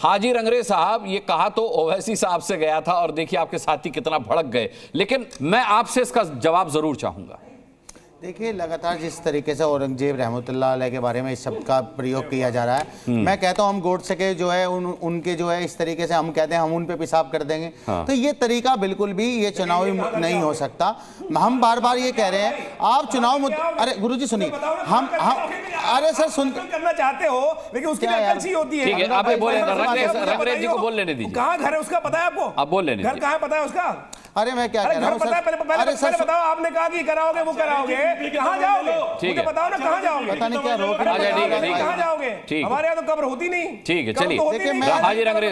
हाजी रंगरेज साहब, ये कहा तो ओवैसी साहब से गया था और देखिए आपके साथी कितना भड़क गए, लेकिन मैं आपसे इसका जवाब जरूर चाहूंगा। देखिए, लगातार जिस तरीके से औरंगजेब रहमतुल्लाह अलैह के बारे में इस शब्द का प्रयोग किया जा रहा है, मैं कहता हूँ हम गोडसे के जो है उनके जो है इस तरीके से हम कहते हैं हम उन पे पेशाब कर देंगे। हाँ। तो ये तरीका बिल्कुल भी ये चुनावी नहीं हो सकता। हम बार बार ये कह रहे हैं आप चुनाव अरे गुरुजी सुनिए, हम अरे सर सुन करना चाहते हो लेकिन उसकी वैकेंसी होती है। ठीक है, आप बोले, रंगरेज जी को बोल लेने दीजिए। कहाँ घर है उसका पता है आपको? आप बोल लेने, घर कहाँ पता है उसका? अरे मैं क्या कह रहा हूँ सर, अरे सर बताओ, आपने कहा कि कराओगे वो कराओगे, कहाँ जाओगे? ठीक है, बताओ ना कहाँ जाओगे? पता नहीं क्या रोक, कहाँ जाओगे? हमारे यहाँ तो कब्र होती नहीं। ठीक है, चलिए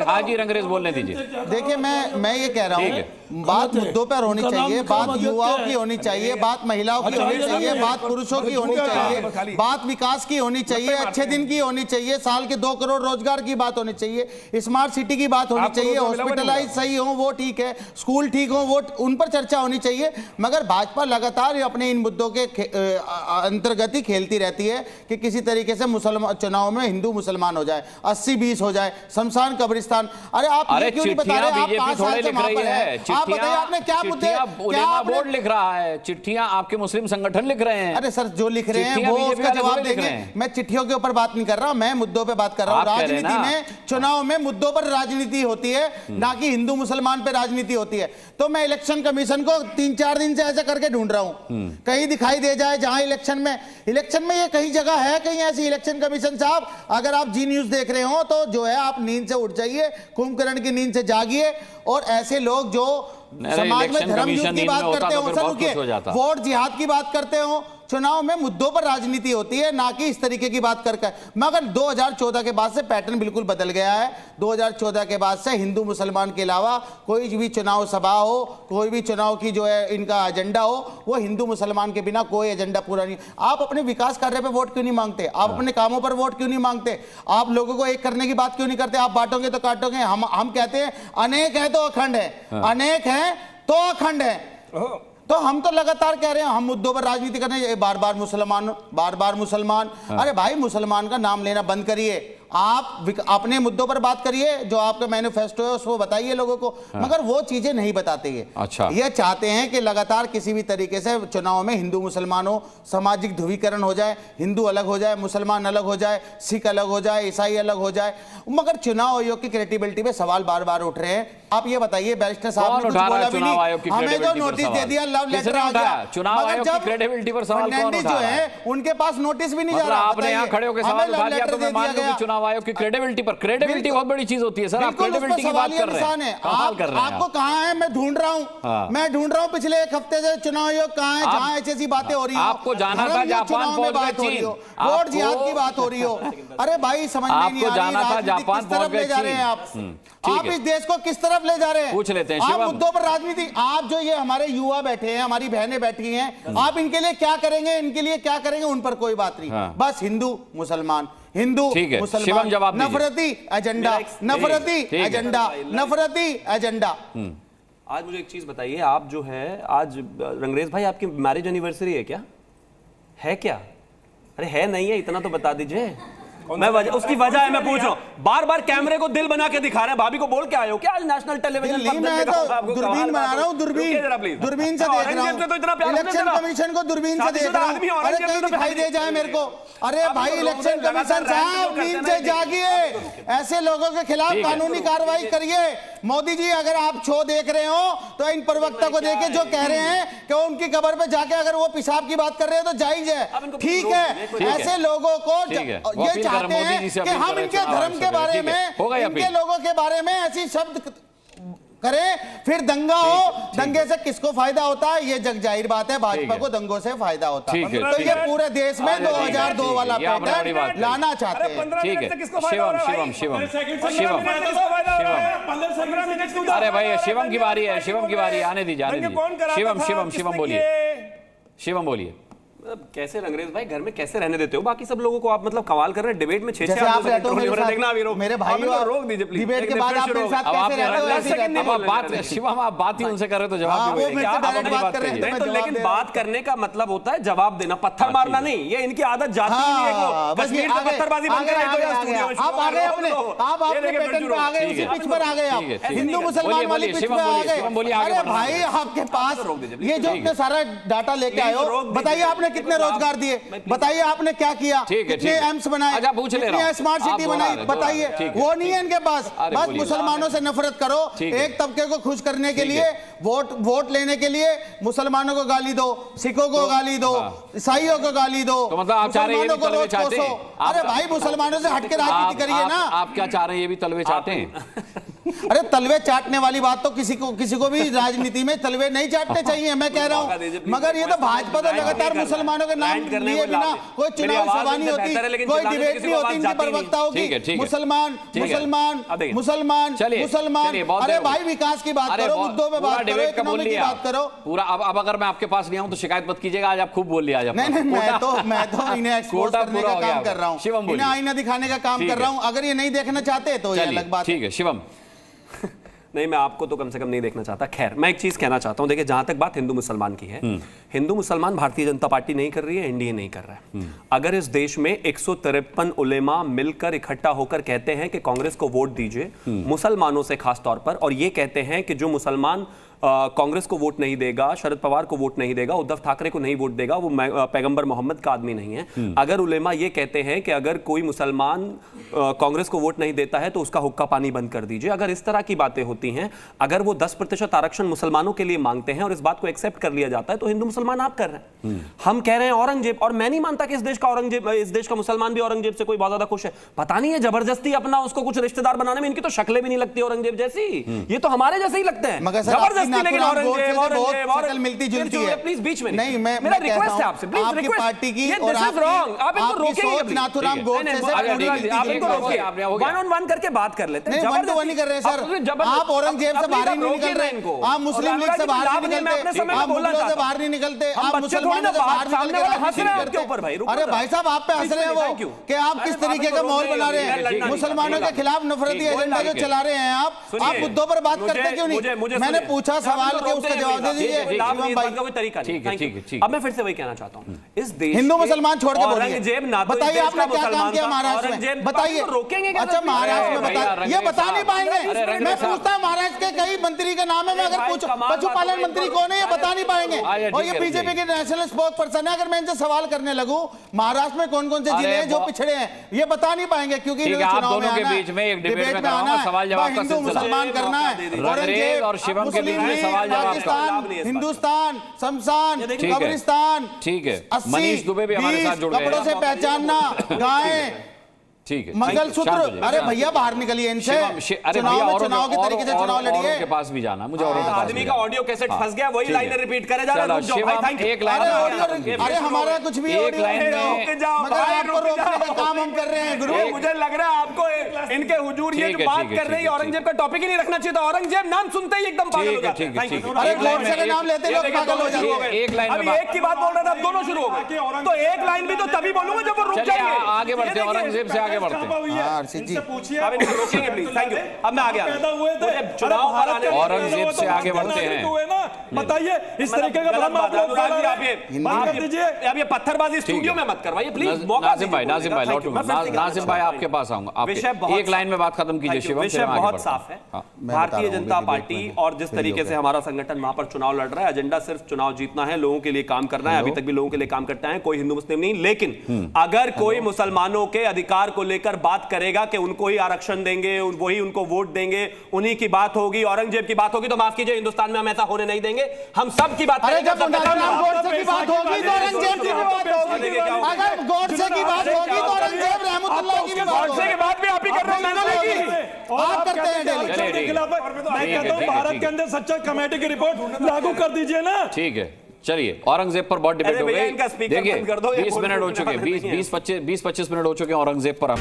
हाजी रंगरेज बोलने दीजिए। देखिए मैं ये कह रहा हूँ, बात मुद्दों पर होनी चाहिए, बात युवाओं की होनी चाहिए, बात महिलाओं की होनी चाहिए, बात पुरुषों की होनी चाहिए, बात विकास की होनी चाहिए, अच्छे दिन की होनी चाहिए, साल के 2 करोड़ रोजगार की बात होनी चाहिए, स्मार्ट सिटी की बात होनी चाहिए, हॉस्पिटलाइज सही हो वो ठीक है, स्कूल ठीक हो वो उन पर चर्चा होनी चाहिए। मगर भाजपा लगातार अपने इन मुद्दों के अंतर्गत ही खेलती रहती है कि किसी तरीके से मुसलमान चुनाव में हिंदू मुसलमान हो जाए, 80-20 हो जाए, शमशान कब्रिस्तान। अरे आप क्यों नहीं बता रहे? आप 5 साल से वहां पर हैं, आप बताइए आपने क्या मुद्दे? उलेमा बोर्ड लिख रहा है चिट्ठियां, आपके मुस्लिम संगठन लिख रहे हैं। अरे सर जो लिख रहे हैं वो उसका जवाब देंगे। मैं चिट्ठियों के ऊपर बात नहीं कर रहा, मैं मुद्दों पे बात कर रहा हूँ। राजनीति में, चुनाव में मुद्दों पर राजनीति होती है, ना कि हिंदू मुसलमान पे राजनीति होती है। तो मैं इलेक्शन कमीशन को 3-4 दिन से ऐसा करके ढूंढ रहा हूँ, कहीं दिखाई दे जाए जहां इलेक्शन में ये कहीं जगह है कहीं ऐसी। इलेक्शन कमीशन साहब, अगर आप जी न्यूज देख रहे हो तो जो है आप नींद से उठ जाइए, कुंभकर्ण की नींद से जागिए। और ऐसे लोग जो समाज में धर्म युद्ध की बात करते हो, वोट जिहाद की बात करते हो, चुनाव में मुद्दों पर राजनीति होती है, ना कि इस तरीके की बात करके। मगर 2014 के बाद से पैटर्न बिल्कुल बदल गया है। 2014 के बाद से हिंदू मुसलमान के अलावा कोई भी चुनाव सभा हो, कोई भी चुनाव की जो है इनका एजेंडा हो, वो हिंदू मुसलमान के बिना कोई एजेंडा पूरा नहीं। आप अपने विकास कार्य पे वोट क्यों नहीं मांगते? आप अपने कामों पर वोट क्यों नहीं मांगते? आप लोगों को एक करने की बात क्यों नहीं करते? आप बांटोगे तो काटोगे। हम कहते हैं अनेक है तो अखंड है, अनेक है तो अखंड है। तो हम तो लगातार कह रहे हैं हम मुद्दों पर राजनीति करने, बार बार मुसलमान। अरे भाई, मुसलमान का नाम लेना बंद करिए, आप अपने मुद्दों पर बात करिए, जो आपका मैनिफेस्टो है उसको बताइए लोगों को। मगर वो चीजें नहीं बताते ये। अच्छा, ये चाहते हैं कि लगातार किसी भी तरीके से चुनाव में हिंदू मुसलमान हो, सामाजिक ध्रुवीकरण हो जाए, हिंदू अलग हो जाए, मुसलमान अलग हो जाए, सिख अलग हो जाए, ईसाई अलग हो जाए। मगर चुनाव आयोग की क्रेडिबिलिटी पे सवाल बार बार उठ रहे हैं। आप ये बताइए, बैरिस्टर साहब ने कुछ बोला भी नहीं, हमें जो नोटिस दे दिया, लव लेटर आ गया। चुनाव आयोग की क्रेडिबिलिटी पर सवाल कौन उठा रहा है? जो है उनके पास नोटिस भी नहीं जा रहा। आपने यहाँ खड़े होकर सवाल उठा दिया तो मैं मान लूं कि चुनाव आयोग की क्रेडिबिलिटी पर, क्रेडिबिलिटी बहुत बड़ी चीज होती है सर। आप क्रेडिबिलिटी की बात कर रहे हैं, कमाल कर रहे हैं। आपको कहां है? मैं ढूंढ रहा हूं पिछले 1 हफ्ते से चुनाव आयोग कहां है जहां ऐसी बातें हो रही हो। आपको जाना था जापान पहुंच गए, वोट जिहाद की बात हो रही हो। अरे भाई समझ में नहीं आ रही, जाना था जापान पहुंच गए, जा रहे हैं आप इस देश को किस तरफ ले जा रहे हैं? पूछ लेते हैं आप मुद्दों पर राजनीति। आप जो ये हमारे युवा बैठे हैं, हमारी बहनें बैठी हैं, आप इनके लिए क्या करेंगे, इनके लिए क्या करेंगे, उन पर कोई बात नहीं। बस हिंदू मुसलमान, हिंदू मुसलमान, नफरती एजेंडा, नफरती एजेंडा, नफरती एजेंडा। आज मुझे एक चीज बताइए, आप जो है आज रंगरेज भाई आपकी मैरिज एनिवर्सरी है क्या? है क्या? अरे है नहीं है, इतना तो बता दीजिए। मैं उसकी वजह है, मैं पूछ रहा हूँ। बार बार कैमरे को दिल बना के दिखा रहे हैं। भाभी को बोल के आए हो क्या आज नेशनल टेलीविजन पर? मैं तो दूरबीन बना रहा हूँ, दूरबीन से देख रहा हूँ, इलेक्शन कमीशन को दूरबीन से देख रहा हूँ। अरे कहीं दिखाई दे जाए मेरे को। अरे भाई इलेक्शन कमीशन साहब, नींद से जागिए, ऐसे लोगों के खिलाफ कानूनी कार्रवाई करिए। मोदी जी, अगर आप शो देख रहे हो तो इन प्रवक्ता को देखे जो कह रहे हैं कि उनकी कब्र पे जाके अगर वो पेशाब की बात कर रहे हैं तो जायज है, ठीक है। ऐसे लोगों को ये चाहते हैं कि हम इनके धर्म के बारे में, इनके लोगों के बारे में ऐसी शब्द करें, फिर दंगा हो। दंगे से किसको फायदा होता है? ये जग जाहिर बात है, भाजपा को दंगों से फायदा होता है। तो ये पूरे देश में 2002 वाला पैटर्न लाना चाहते हैं। ठीक है, शिवम अरे भाई शिवम की बारी है, शिवम की बारी, आने दीजिए, आने दीजिए। शिवम बोलिए, शिवम बोलिए। कैसे रंगरेज भाई घर में कैसे रहने देते हो बाकी सब लोगों को? आप मतलब कमाल कर रहे हैं। डिबेट में 6 जैसे आप रहते हो मेरे साथ, देखना अभी रोक, मेरे भाई आप रोक दीजिए प्लीज। डिबेट के बाद आप मेरे साथ कैसे रहते हो ऐसे रहते हो। अब बात शिवम आप बात ही उनसे कर रहे हो तो जवाब हाँ, भी वो वही मेरे देंगे। से आप डायरेक्ट अपनी बात बात कर रहे हैं। कहिए। मैं तो जवाब लेकिन दे रहा बात करने का मतलब होता है जवाब देना, पत्थर हाँ, मारना ठीक है। नहीं। ये इनकी आदत जाती नहीं है। हाँ, बस कश्मीर ये से आगे- पत्थरबाजी बंद आगे- कराई तो आगे- स्टूडियो में आप आ गए अपने, आप ये अपने देखिए पैटर्न फिर पे आ गए, शुरू उसी हो। पिच पर आ गए आप। ठीक है, ठीक है। हिंदू बोलिए, मुसलमान वाली बोलिए, पिच शिवम पे आ बोलिए, शिवम बोलिए, गए। आगे अरे बढ़ना भाई है। आपके पास रोक दीजिए, ये जो ठीक इतने है। सारा डाटा लेके आए रोक हो, दीजिए। बताइए आपने कितने रोजगार दिए, बताइए आपने क्या किया, ठीक है, कितने ठीक है। एम्स बनाए, अच्छा, पूछ ले रहा कितनी हूं। स्मार्ट आप सिटी दोहरा बनाई, रहे, बताइए। दोहरा रहे, ठीक है। वो नहीं है इनके पास। अरे बस बोलिए। मुसलमानों से नफरत करो, ठीक है। एक तबके को खुश करने के ठीक लिए है। वोट लेने के लिए मुसलमानों को गाली दो, सिखों को गाली दो, ईसाइयों को गाली दो, तो मतलब आप चाह रहे हैं ये भी मुसलमानों को तलवे रोज चाहते हैं? कोसो। अरे भाई मुसलमानों से हटके राजनीति करिए ना। आप क्या चाह रहे हैं? ये भी तलवे चाहते हैं? अरे तलवे चाटने वाली बात तो किसी को भी राजनीति में तलवे नहीं चाटने चाहिए, मैं कह रहा हूँ। मगर ये तो भाजपा तो लगातार मुसलमानों के नाम लिए बिना कोई चुनाव सभा नहीं होती, कोई डिबेट नहीं होती, इनकी प्रवक्ताओं ठीक है, की ठीक है। मुसलमान ठीक है। मुसलमान अब देखिए। मुसलमान चलिए, मुसलमान। चलिए, बहुत अरे देर हो भाई गई। विकास की बात अरे करो, बहुत- मुद्दों पे पूरा बात करो, डिबेट का बोल इकोनॉमी की लिया बात करो। पूरा। अब अगर मैं आपके पास नहीं आऊं तो शिकायत मत कीजिएगा। आज आप खूब बोल लिया। आज नहीं नहीं, मैं तो इन्हें एक्सपोज कोटा करने पूरा का हो गया काम कर रहा हूँ, शिवम बोलिए। इन्हें आईना दिखाने का काम ठीक कर है। रहा हूँ। अगर ये नहीं देखना चाहते तो ये अलग बात है। ठीक है शिवम। नहीं, मैं आपको तो कम से कम नहीं देखना चाहता। खैर, मैं एक चीज कहना चाहता हूं। देखिए, जहां तक बात हिंदू मुसलमान की है, हिंदू मुसलमान भारतीय जनता पार्टी नहीं कर रही है, एनडीए नहीं कर रहा है। अगर इस देश में 153 उलेमा मिलकर इकट्ठा होकर कहते हैं कि कांग्रेस को वोट दीजिए, मुसलमानों से खास तौर पर, और ये कहते हैं कि जो मुसलमान कांग्रेस को वोट नहीं देगा, शरद पवार को वोट नहीं देगा, उद्धव ठाकरे को नहीं वोट देगा, वो पैगंबर मोहम्मद का आदमी नहीं है। अगर उलेमा ये कहते हैं कि अगर कोई मुसलमान कांग्रेस को वोट नहीं देता है तो उसका हुक्का पानी बंद कर दीजिए, अगर इस तरह की बातें होती हैं, अगर वो 10% आरक्षण मुसलमानों के लिए मांगते हैं और इस बात को एक्सेप्ट कर लिया जाता है, तो हिंदू मुसलमान आप कर रहे हैं। हम कह रहे हैं औरंगजेब, और मैं नहीं मानता कि इस देश का मुसलमान भी औरंगजेब से कोई बहुत ज्यादा खुश है। पता नहीं है, जबरदस्ती अपना उसको कुछ रिश्तेदार बनाने में इनकी तो शक्लें भी नहीं लगती औरंगजेब जैसी, ये तो हमारे जैसे ही लगते हैं मगर सर, जबरदस्ती। लेकिन नाथुराम गोडसे औरंगजेब से बहुत औरंगजेब शक्ल मिलती जुलती है। प्लीज बीच में नहीं, मैं मेरा कहता रिक्वेस्ट है हूं, आपसे, प्लीज आपकी रिक्वेस्ट। पार्टी की ये और दिस इज रॉन्ग। आप इनको आपकी रोकेंगे सोच प्लीज। नाथुराम गोडसे से आप मिलती इनको जुलती रोकिए, है। वन ऑन वन करके बात कर लेते हैं। नहीं, वन टू वन नहीं कर रहे हैं सर। आप औरंगजेब से बाहर ही नहीं निकल रहे, आप मुस्लिम लीग से बाहर नहीं निकलते, आप मुगलों से बाहर नहीं निकलते, आप मुसलमानों से बाहर निकल के राजनीति करते। अरे भाई साहब, आप पे हंस रहे हैं वो कि आप किस तरीके का माहौल बना रहे हैं, मुसलमानों के खिलाफ नफरती एजेंडा जो चला रहे हैं आप मुद्दों पर बात करते क्यों नहीं? मैंने पूछा सवाल के उसका जवाब दे दीजिए शिवम भाई। कोई तरीका नहीं। ठीक है, ठीक है, ठीक है। अब मैं फिर से वही कहना चाहता हूं, इस देश हिंदू मुसलमान छोड़ के बोलिए, औरंगजेब ना तो बताइए आपने क्या काम किया महाराष्ट्र में, बताइए। रोकेंगे क्या? अच्छा, महाराष्ट्र में भैया, बताइए, ये बता नहीं पाएंगे। मैं साहब। पूछता हूं महाराष्ट्र के कई मंत्री के नाम है, मैं अगर पूछूं पशुपालन मंत्री कौन है, ये बता नहीं पाएंगे। और ये बीजेपी के नेशनल स्पोक्स पर्सन है, अगर मैं इनसे सवाल करने लगूं महाराष्ट्र में कौन कौन से जिले हैं जो पिछड़े हैं, ये बता नहीं पाएंगे, क्योंकि ठीक है, आप दोनों के बीच में एक डिबेट में कराऊंगा, सवाल जवाब का हिंदू सिलसिला। मुसलमान करना है, रंगरेज और शिवम के बीच में मुस्लिम सवाल जवाब का। पाकिस्तान, हिंदुस्तान, शमशान, ठीक है। कब्रिस्तान, ठीक है। 80, मनीष दुबे भी हमारे 20, साथ जुड़ गए हैं। कपड़ों से पहचानना, गायें, ठीक है, मंगलसूत्र। शांत हो जाइए, अरे शांत हो भैया बाहर निकलिए इनसे, शिवम, अरे चुनाव भैया में औरों चुनाव के तरीके से चुनाव औरों लड़िए। के पास भी जाना, मुझे औरों के पास आदमी भी का जाना। ऑडियो कैसेट हाँ, फंस गया, वही ठीक है। लाइनें रिपीट करे जा रहा है। चलो, रुक जाओ भाई, शिवम, थैंक यू। एक लाइन अरे में ऑडियो, बात करेंगे। अरे हमारा कुछ भी एक ऑडियो लाइन है, में- रुक जाओ, मगर आपको रोकने का काम हम कर रहे हैं गुरु। मुझे लग रहा है आपको इनके हुजूर ये ठीक जो है, बात ठीक है, कर रही है, ठीक है, औरंगजेब का टॉपिक ही नहीं रखना चाहिए था। औरंगजेब नाम सुनते ही एकदम पागल हो जाते हैं। ठीक है, ठीक है। अरे एक लाइन गोडसे में- का नाम लेते लोग पागल हो जाते हैं। एक लाइन में अभी बात- एक की बात बोल रहा था, अब दोनों शुरू हो गए। तो एक लाइन भी तो तभी बोलूंगा जब वो रुक चलिए, जाएंगे। आगे बढ़ते हैं, औरंगजेब से आगे बढ़ते हैं। हाँ, अर्षित जी। अब इनको रोकेंगे प्लीज, थैंक यू। अब मैं आ गया। मुझे चुनाव पर आने औरंगजेब से आगे बढ़ते हैं। बताइए इस तरीके का भ्रम आप लोग फैला रहे हैं। बंद कर दीजिए। अब ये पत्थरबाजी स्टूडियो में मत करवाइए प्लीज। नाजिम भाई, नाजिम भाई, लौटूं। नाजिम भाई आपके पास आऊंगा। आपके एक लाइन में बात खत्म कीजिए शिवम, विषय फिर हम आगे बहुत बढ़ते हैं। साफ है। हाँ। भारतीय जनता पार्टी और जिस तरीके से हमारा संगठन वहां पर चुनाव लड़ रहा है, एजेंडा सिर्फ चुनाव जीतना है, लोगों के लिए काम करना है। अभी तक भी लोगों के लिए काम करता है, कोई हिंदू मुस्लिम नहीं। लेकिन अगर कोई मुसलमानों के अधिकार को लेकर बात करेगा कि उनको ही आरक्षण देंगे, वही उनको वोट देंगे, उन्हीं की बात होगी, औरंगजेब की बात होगी, तो माफ कीजिए, हिंदुस्तान में हम ऐसा होने नहीं देंगे। हम सब की बात अरे करेंगे। जब नाथुराम गोडसे की बात होगी तो औरंगजेब की भी बात होगी, अगर गोडसे की बात होगी तो औरंगजेब रहमतुल्लाह की भी बात गोडसे की होगी। बात भी आप ही कर रहे हो, मैंने नहीं की। आप करते हैं डेली। चलिए, ठीक है। मैं कहता हूँ भारत के अंदर सच्चा कमेटी की रिपोर्ट लागू कर दीजिए ना। ठीक है, चलिए, औरंगजेब पर बहुत डिबेट अरे हो भैया, गई। इनका स्पीकर देखिए, बंद कर दो, ये 20 बोल मिनट हो बोलने चुके हैं, वाला नहीं है। 20-25 मिनट हो चुके हैं औरंगजेब पर।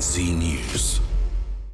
Scene